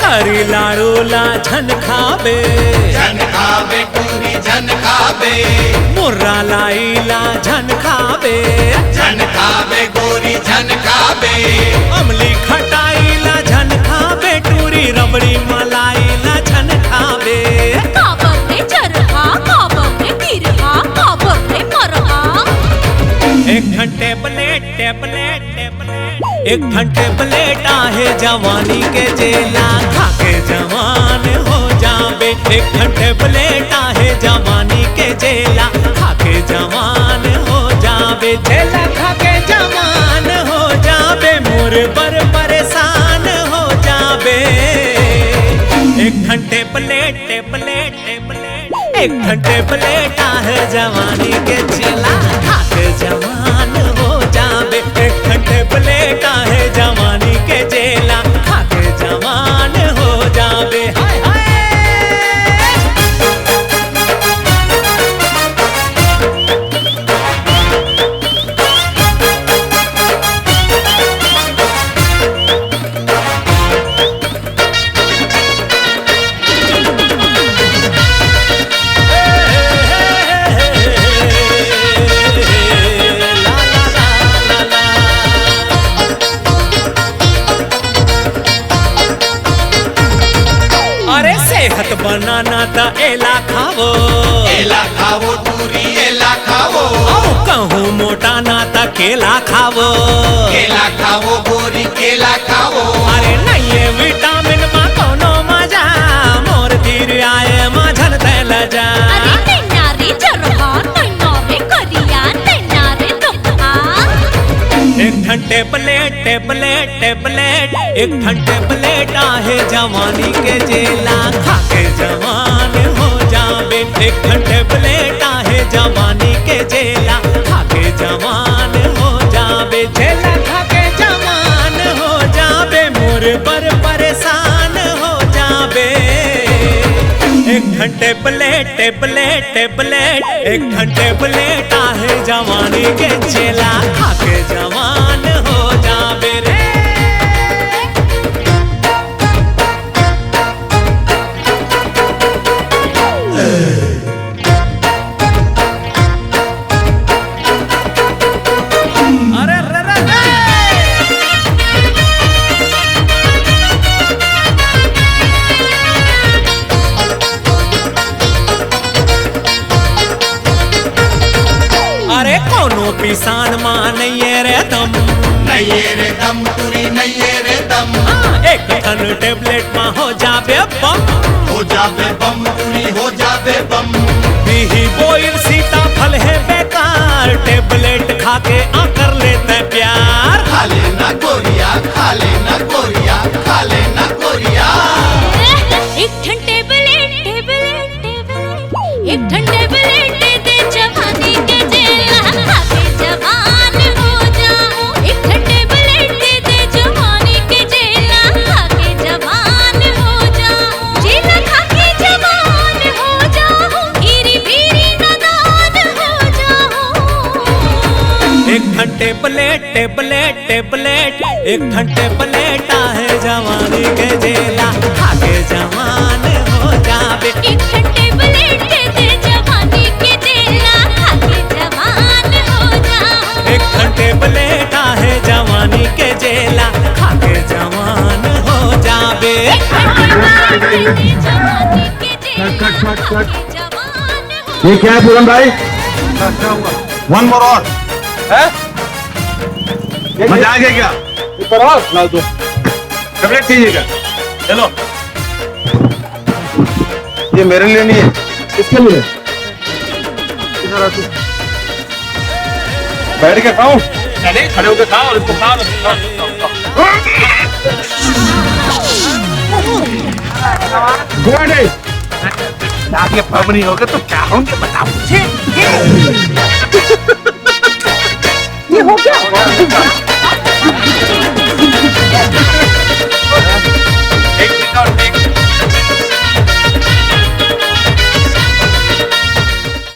हरी लाड़ू ला झन खाबे पूरी झन खाबे, मुर्रा लाई ला झन खाबे गोरी झन खाबे, अमली खटाई ला झन खाबे, टूरी रबड़ी मलाई ला झन खाबे। काबर में चरहा, काबर में तिरहा, काबर में मरहा। एक घंटे प्लेट टेबलेट एक घंटे प्लेट आहे जवानी के जेला खाके जवान हो जाबे। एक घंटे प्लेट आहे जवानी के जेला खाके जवान हो जाबे। जेला खाके जवान हो जाबे, मोर पर परेशान हो जाबे। एक घंटे प्लेट एक घंटे प्लेट आहे जवानी के जेला खाके जवान हो जाबे। एक घंटे प्लेट आहे जवानी के जेला खाके जवान हो जाबे। हाय हाय सेहत बनाना ता एला खावो पूरी एला खावो, कहूँ मोटा ना ता केला खावो गोरी केला खावो। अरे नहीं विटामिन मा कोनो मजा, मोर धीर आए माझन तैल जा। अरे तेनारे चरहा, तेनारे करिया, तेनारे दुखा। एक घंटे प्लेट एक घंटे प्लेट आहे जवानी के जेला खाके जवान हो जाबे। एक घंटे प्लेट आहे जवानी के जेला खाके जवान हो जाबे। जेला खाके जवान हो जाबे, मोर पर परेशान हो जाबे। एक घंटे प्लेट एक घंटे प्लेट आहे जवानी के जेला खाके जवान हो जाबे रे। अरे रे रे रे। अरे कोनो पिसान मां नहीं रे दम, पूरी नहीं रे दम। एक ठन टेबलेट मां हो जाबे बम, पूरी हो जाबे बम। बिही बोइल सीताफल है बेकार, टेबलेट खाके आकर लेते प्यार। खा लेना गोरिया, खा लेना गोरिया, खा लेना गोरिया। एक घंटे प्लेट एक घंटे प्लेट दे जवानी के जेला खाके जवान हो जाऊं। एक घंटे प्लेट दे जवानी के जेला खाके जवान हो जाऊं। जेला खाके जवान हो जाऊं, धीरे धीरे नादान हो जाऊं। एक घंटे प्लेट एक घंटे प्लेट आहे जवानी के जेला खाके जवान हो जाबे। एक घंटे प्लेट दे जवानी के जेला खाके जवान हो जाऊं। एक घंटे प्लेट आहे जवानी के जेला खाके जवान हो जाबे। ये क्या है पूरन भाई? वन मोर और मजा आ गया क्या? ला दो टेबलेट चाहिए क्या? चलो ये मेरे लिए नहीं है, किसके लिए? इधर आ तू। बैठ के खाऊं? नहीं, खड़े होकर खाओ और इसको खाओ आगे पब नहीं होगा तो क्या होंगे बताओ मुझे। ये हो क्या?